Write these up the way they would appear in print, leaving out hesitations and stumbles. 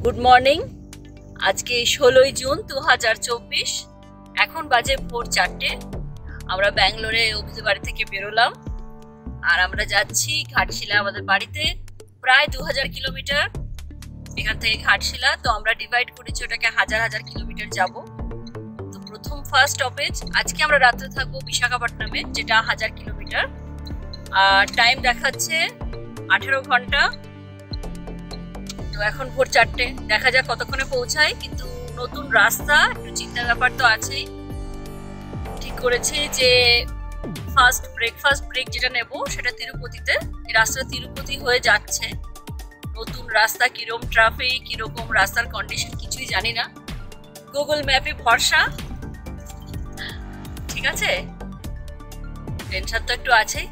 Good morning. আজকে 16ই June 2024। এখন বাজে ভোর 4টে। আমরা ব্যাঙ্গালোরে অভিজিৎ বাড়ি থেকে বেরোলাম আর আমরা যাচ্ছি ঘাটশিলা আমাদের বাড়িতে। প্রায় 2000 কিলোমিটার এখান থেকে ঘাটশিলা। তো আমরা ডিভাইড করেছি ওটাকে হাজার হাজার কিলোমিটার যাব। তো প্রথম ফার্স্ট স্টপেজ আজকে আমরা রাত্রে থাকবো বিশাখাপট্টনামে, যেটা 1000 কিলোমিটার। আর টাইম দেখাচ্ছে 18 ঘন্টা। তো এখন ভোর 4টে, দেখা যাক কতক্ষণে পৌঁছায়। কিন্তু নতুন রাস্তা, একটু চিন্তার ব্যাপার তো আছেই। ঠিক করেছি যে ফার্স্ট ব্রেক যেটা নেব সেটা তিরুপতিতে। এই রাস্তা তিরুপতি হয়ে যাচ্ছে। নতুন রাস্তা, কিরকম ট্রাফিক, কিরকম রাস্তার কন্ডিশন কিছুই জানি না। গুগল ম্যাপে ভরসা। ঠিক আছে, টেনশন তো একটু আছেই।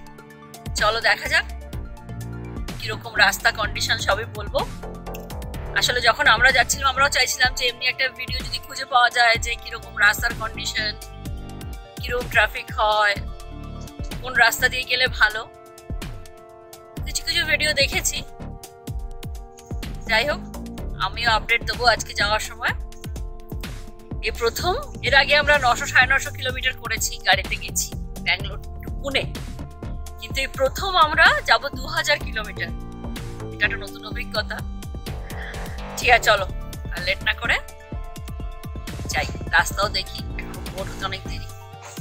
চলো দেখা যাক কিরকম রাস্তা কন্ডিশন, সবই বলবো। আসলে যখন আমরা যাচ্ছিলাম আমরাও চাইছিলাম যে এমনি একটা ভিডিও যদি খুঁজে পাওয়া যায় যে কিরকম রাস্তার কন্ডিশন, কিরকম ট্রাফিক হয়, কোন রাস্তা দিয়ে গেলে ভালো। কিছু কিছু ভিডিও দেখেছি। যাই হোক, আমিও আপডেট দেবো আজকে যাওয়ার সময়। এই প্রথম, এর আগে আমরা 900-950 কিলোমিটার করেছি, গাড়িতে গেছি ব্যাঙ্গালোর টু পুনে। কিন্তু এই প্রথম আমরা যাব 2000 কিলোমিটার। এটা একটা নতুন অভিজ্ঞতা। ঠিক আছে, চলো আর লেট না করে যাই। রাস্তাও দেখি, এখন ভোর হতে অনেক দেরি,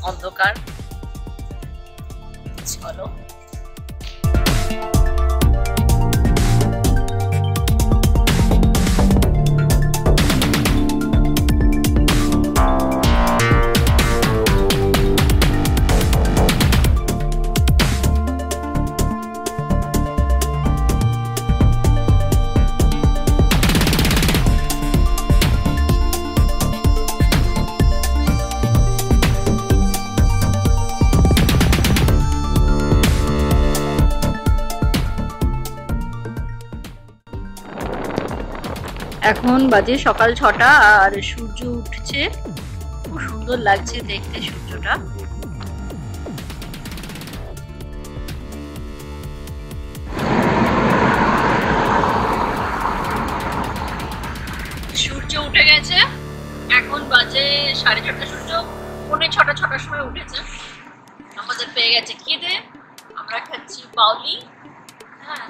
অন্ধকার। চলো। এখন বাজে সকাল 6টা আর সূর্য উঠছে। খুব সুন্দর লাগছে দেখতে সূর্যটা। সূর্য উঠে গেছে। এখন বাজে 6:30। সূর্য 6:45-6টার সময় উঠেছে। আমাদের পেয়ে গেছে খিদে। আমরা খাচ্ছি পাউলি। হ্যাঁ,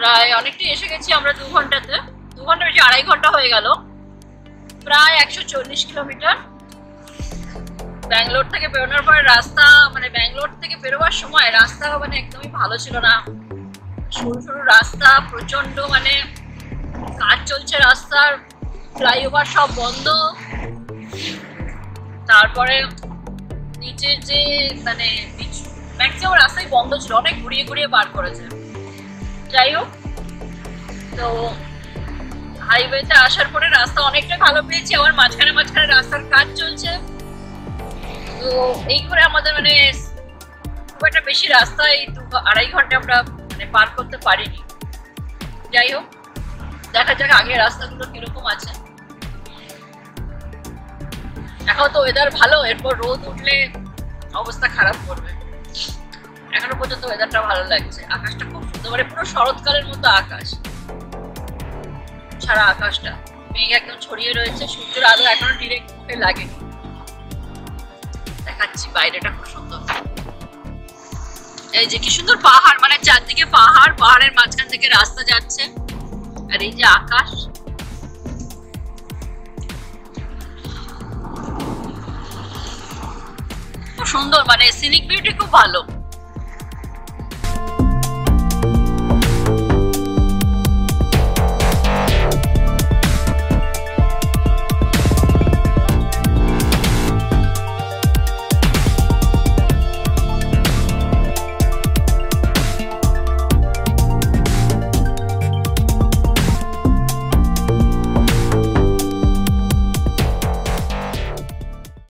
প্রায় অনেকটাই এসে গেছি আমরা। 2 ঘন্টাতে, 2 ঘন্টা বেশি, 2.5 ঘন্টা হয়ে গেল। প্রায় 140 কিলোমিটার। ব্যাঙ্গালোর থেকে বেরোনোর পরে রাস্তা, মানে ব্যাঙ্গালোর থেকে বেরোবার সময় রাস্তা মানে একদমই ভালো ছিল না। সরু সরু রাস্তা, প্রচন্ড মানে কাজ চলছে রাস্তার, ফ্লাইওভার সব বন্ধ। তারপরে নিচের যে মানে ম্যাক্সিমাম রাস্তাই বন্ধ ছিল, অনেক ঘুরিয়ে ঘুরিয়ে পার করেছে। যাই হোক, তো হাইওয়েতে আসার পরে রাস্তা অনেকটা ভালো পেয়েছি। আবার মাঝখানে মাঝখানে রাস্তার কাজ চলছে। তো এই করে আমাদের মানে খুব একটা বেশি রাস্তা এই 2-2.5 ঘন্টা আমরা মানে পার করতে পারিনি। যাই হোক, দেখা যাক আগে রাস্তাগুলো কিরকম আছে। এখন তো ওয়েদার ভালো, এরপর রোদ উঠলে অবস্থা খারাপ করবে। এখনো পর্যন্ত ওয়েদারটা ভালো লাগছে। আকাশটা খুব সুন্দর, মানে পুরো শরৎকালের মতো আকাশ। সারা আকাশটা মেঘ একদম ছড়িয়ে রয়েছে। সূর্যের আলো এখনো ডিরেক্ট মুখে লাগেনি। দেখাচ্ছি বাইরেটা খুব সুন্দর। এই যে কি সুন্দর পাহাড়, মানে চারদিকে পাহাড়, পাহাড়ের মাঝখান থেকে রাস্তা যাচ্ছে। আর এই যে আকাশ, খুব সুন্দর, মানে সিনিক বিউটি খুব ভালো।